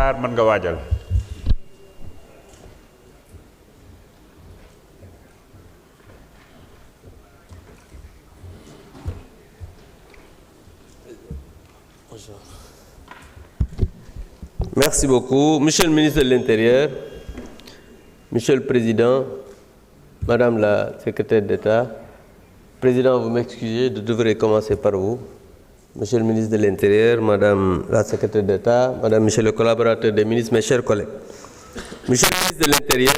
Sarr mën nga waajal. Merci beaucoup. Monsieur le ministre de l'Intérieur, Monsieur le Président, Madame la Secrétaire d'État, Président, vous m'excusez, je devrais commencer par vous. Monsieur le ministre de l'Intérieur, Madame la Secrétaire d'État, Madame, Monsieur le collaborateur des ministres, mes chers collègues. Monsieur le ministre de l'Intérieur,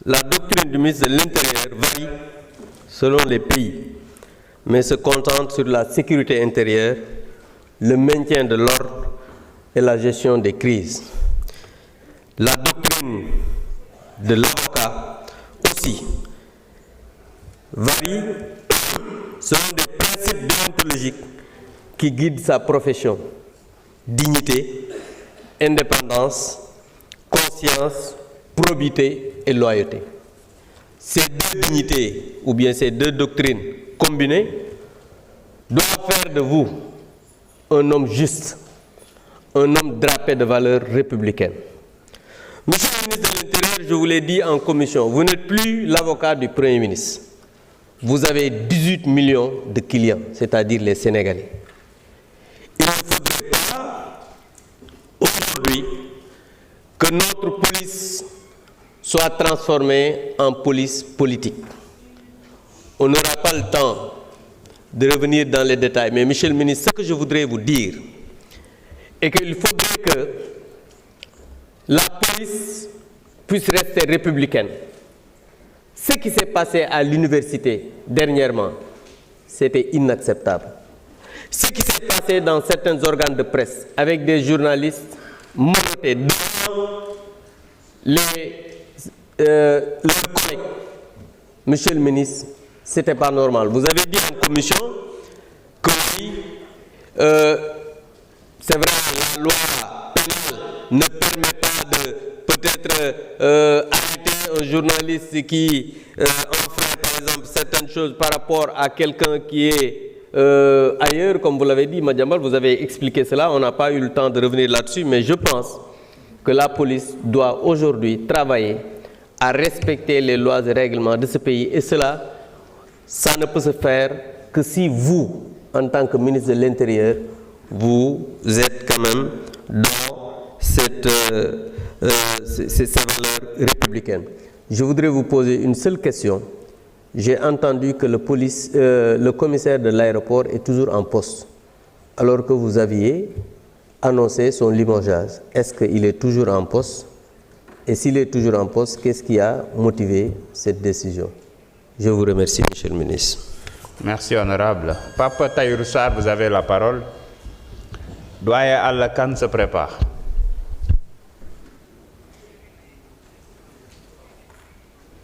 la doctrine du ministre de l'Intérieur varie selon les pays, mais se concentre sur la sécurité intérieure, le maintien de l'ordre et la gestion des crises. La doctrine de l'avocat aussi varie selon des principes déontologiques qui guident sa profession: dignité, indépendance, conscience, probité et loyauté. Ces deux dignités, ou bien ces deux doctrines combinées, doivent faire de vous un homme juste, un homme drapé de valeurs républicaines. Monsieur le ministre de l'Intérieur, je vous l'ai dit en commission, vous n'êtes plus l'avocat du Premier ministre. Vous avez 18 millions de clients, c'est-à-dire les Sénégalais. Il ne faudrait pas aujourd'hui que notre police soit transformée en police politique. On n'aura pas le temps de revenir dans les détails, mais Monsieur le ministre, ce que je voudrais vous dire est qu'il faudrait que la police puisse rester républicaine. Ce qui s'est passé à l'université dernièrement, c'était inacceptable. Ce qui s'est passé dans certains organes de presse avec des journalistes menottés devant leurs collègues, Monsieur le ministre, ce n'était pas normal. Vous avez dit en commission que oui, c'est vrai, la loi pénale ne permet pas de peut-être arrêter un journaliste qui enfreint par exemple certaines choses par rapport à quelqu'un qui est ailleurs, comme vous l'avez dit, Madiambal, vous avez expliqué cela, on n'a pas eu le temps de revenir là-dessus, mais je pense que la police doit aujourd'hui travailler à respecter les lois et règlements de ce pays, et cela, ça ne peut se faire que si vous, en tant que ministre de l'Intérieur, vous êtes quand même dans ces valeurs républicaines. Je voudrais vous poser une seule question. J'ai entendu que le commissaire de l'aéroport est toujours en poste, alors que vous aviez annoncé son limogeage. Est-ce qu'il est toujours en poste? Et s'il est toujours en poste, qu'est-ce qui a motivé cette décision? Je vous remercie, Monsieur le ministre. Merci, honorable. Papa Tahirou Sarr, vous avez la parole. Doyen Alla Kane se prépare.